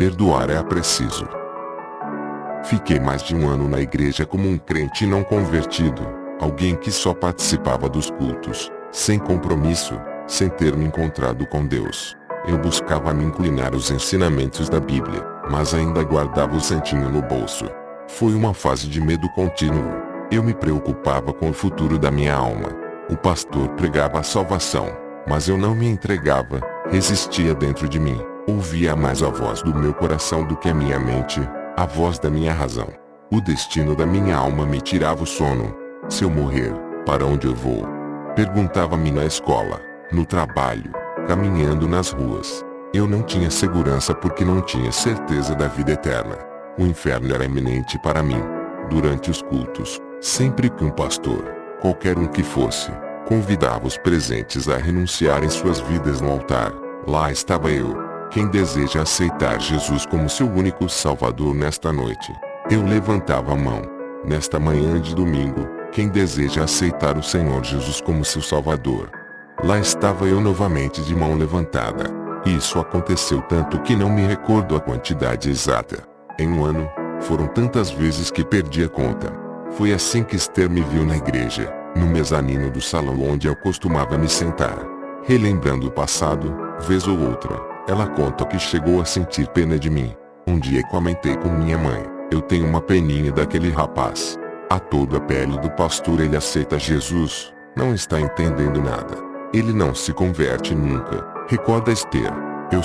Perdoar é preciso. Fiquei mais de um ano na igreja como um crente não convertido, alguém que só participava dos cultos, sem compromisso, sem ter me encontrado com Deus. Eu buscava me inclinar aos ensinamentos da Bíblia, mas ainda guardava o santinho no bolso. Foi uma fase de medo contínuo. Eu me preocupava com o futuro da minha alma. O pastor pregava a salvação, mas eu não me entregava, resistia dentro de mim. Ouvia mais a voz do meu coração do que a minha mente, a voz da minha razão. O destino da minha alma me tirava o sono. Se eu morrer, para onde eu vou? Perguntava-me na escola, no trabalho, caminhando nas ruas. Eu não tinha segurança porque não tinha certeza da vida eterna. O inferno era iminente para mim. Durante os cultos, sempre que um pastor, qualquer um que fosse, convidava os presentes a renunciarem suas vidas no altar, lá estava eu. Quem deseja aceitar Jesus como seu único Salvador nesta noite? Eu levantava a mão. Nesta manhã de domingo, quem deseja aceitar o Senhor Jesus como seu Salvador? Lá estava eu novamente de mão levantada. Isso aconteceu tanto que não me recordo a quantidade exata. Em um ano, foram tantas vezes que perdi a conta. Foi assim que Esther me viu na igreja, no mezanino do salão onde eu costumava me sentar. Relembrando o passado, vez ou outra, ela conta que chegou a sentir pena de mim. Um dia comentei com minha mãe, eu tenho uma peninha daquele rapaz. A toda a pele do pastor ele aceita Jesus, não está entendendo nada. Ele não se converte nunca, recorda Esther. Eu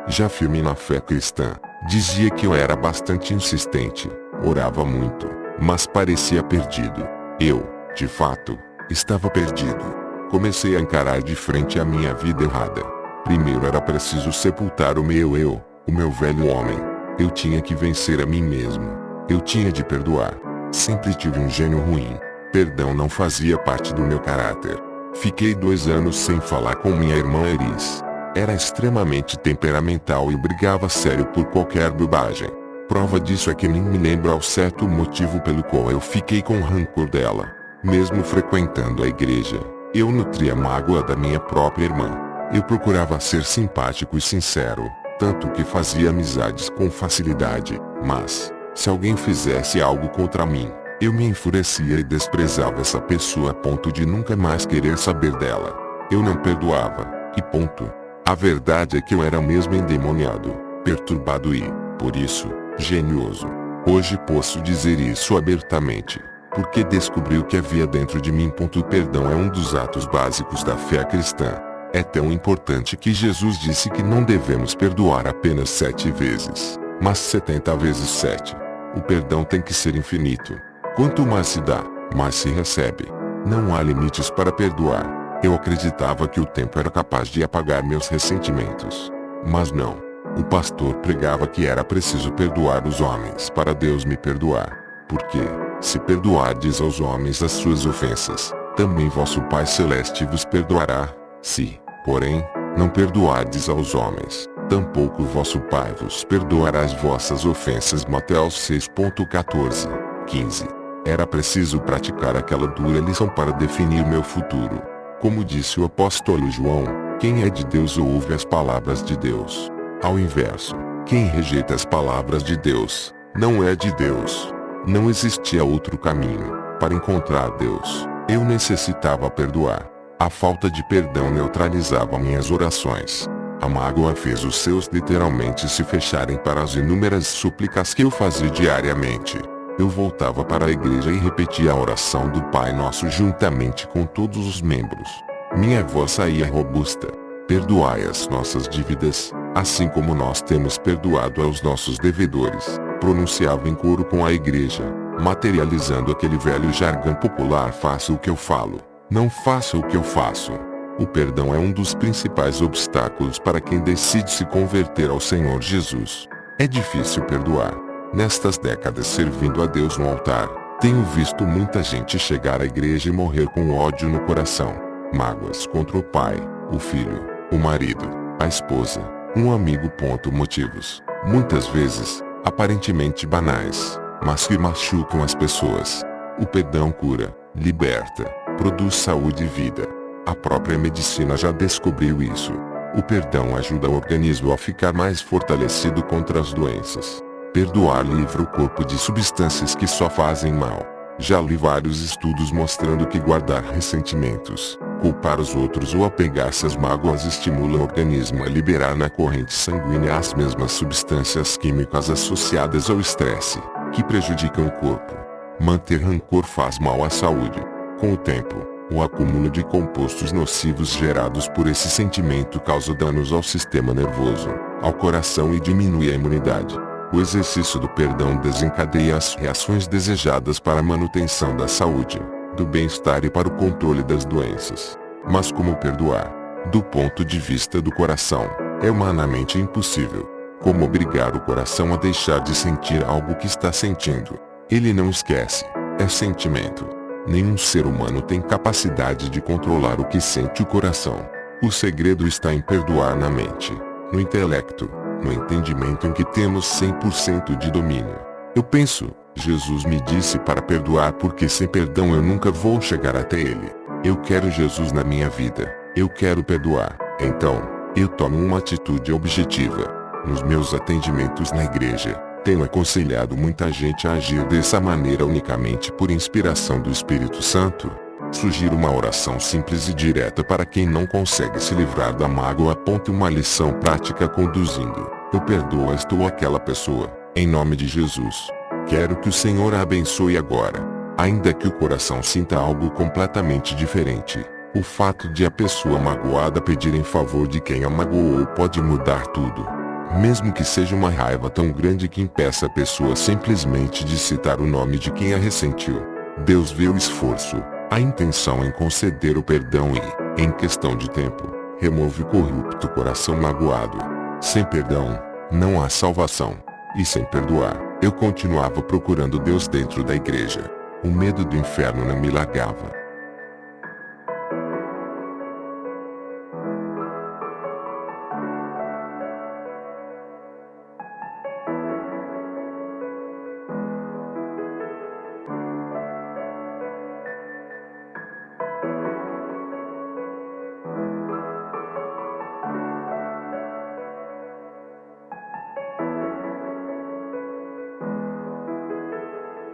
já firme na fé cristã, dizia que eu era bastante insistente, orava muito, mas parecia perdido. Eu, de fato, estava perdido. Comecei a encarar de frente a minha vida errada. Primeiro era preciso sepultar o meu eu, o meu velho homem. Eu tinha que vencer a mim mesmo. Eu tinha de perdoar. Sempre tive um gênio ruim. Perdão não fazia parte do meu caráter. Fiquei 2 anos sem falar com minha irmã Eris. Era extremamente temperamental e brigava sério por qualquer bobagem. Prova disso é que nem me lembro ao certo o motivo pelo qual eu fiquei com rancor dela. Mesmo frequentando a igreja, eu nutria mágoa da minha própria irmã. Eu procurava ser simpático e sincero, tanto que fazia amizades com facilidade, mas, se alguém fizesse algo contra mim, eu me enfurecia e desprezava essa pessoa a ponto de nunca mais querer saber dela. Eu não perdoava, e ponto. A verdade é que eu era mesmo endemoniado, perturbado e, por isso, genioso. Hoje posso dizer isso abertamente, porque descobri o que havia dentro de mim. O perdão é um dos atos básicos da fé cristã. É tão importante que Jesus disse que não devemos perdoar apenas 7 vezes, mas 70 vezes 7. O perdão tem que ser infinito. Quanto mais se dá, mais se recebe. Não há limites para perdoar. Eu acreditava que o tempo era capaz de apagar meus ressentimentos. Mas não. O pastor pregava que era preciso perdoar os homens para Deus me perdoar. Porque, se perdoardes aos homens as suas ofensas, também vosso Pai Celeste vos perdoará. Se, porém, não perdoardes aos homens, tampouco vosso Pai vos perdoará as vossas ofensas. Mateus 6,14, 15. Era preciso praticar aquela dura lição para definir meu futuro. Como disse o apóstolo João, quem é de Deus ouve as palavras de Deus. Ao inverso, quem rejeita as palavras de Deus, não é de Deus. Não existia outro caminho para encontrar Deus. Eu necessitava perdoar. A falta de perdão neutralizava minhas orações. A mágoa fez os céus literalmente se fecharem para as inúmeras súplicas que eu fazia diariamente. Eu voltava para a igreja e repetia a oração do Pai Nosso juntamente com todos os membros. Minha voz saía robusta. Perdoai as nossas dívidas, assim como nós temos perdoado aos nossos devedores. Pronunciava em coro com a igreja, materializando aquele velho jargão popular: faça o que eu falo, não faça o que eu faço. O perdão é um dos principais obstáculos para quem decide se converter ao Senhor Jesus. É difícil perdoar. Nestas décadas servindo a Deus no altar, tenho visto muita gente chegar à igreja e morrer com ódio no coração. Mágoas contra o pai, o filho, o marido, a esposa, um amigo. Motivos, muitas vezes, aparentemente banais, mas que machucam as pessoas. O perdão cura, liberta, produz saúde e vida. A própria medicina já descobriu isso. O perdão ajuda o organismo a ficar mais fortalecido contra as doenças. Perdoar livra o corpo de substâncias que só fazem mal. Já li vários estudos mostrando que guardar ressentimentos, culpar os outros ou apegar-se às mágoas estimula o organismo a liberar na corrente sanguínea as mesmas substâncias químicas associadas ao estresse, que prejudicam o corpo. Manter rancor faz mal à saúde. Com o tempo, o acúmulo de compostos nocivos gerados por esse sentimento causa danos ao sistema nervoso, ao coração e diminui a imunidade. O exercício do perdão desencadeia as reações desejadas para a manutenção da saúde, do bem-estar e para o controle das doenças. Mas como perdoar? Do ponto de vista do coração, é humanamente impossível. Como obrigar o coração a deixar de sentir algo que está sentindo? Ele não esquece, é sentimento. Nenhum ser humano tem capacidade de controlar o que sente o coração. O segredo está em perdoar na mente, no intelecto, no entendimento em que temos 100% de domínio. Eu penso, Jesus me disse para perdoar porque sem perdão eu nunca vou chegar até Ele. Eu quero Jesus na minha vida, eu quero perdoar. Então, eu tomo uma atitude objetiva. Nos meus atendimentos na igreja, tenho aconselhado muita gente a agir dessa maneira unicamente por inspiração do Espírito Santo. Sugiro uma oração simples e direta para quem não consegue se livrar da mágoa. Aponte uma lição prática conduzindo: eu perdoo aquela pessoa, em nome de Jesus. Quero que o Senhor a abençoe agora. Ainda que o coração sinta algo completamente diferente, o fato de a pessoa magoada pedir em favor de quem a magoou pode mudar tudo. Mesmo que seja uma raiva tão grande que impeça a pessoa simplesmente de citar o nome de quem a ressentiu. Deus vê o esforço, a intenção em conceder o perdão e, em questão de tempo, remove o corrupto coração magoado. Sem perdão, não há salvação. E sem perdoar, eu continuava procurando Deus dentro da igreja. O medo do inferno não me largava.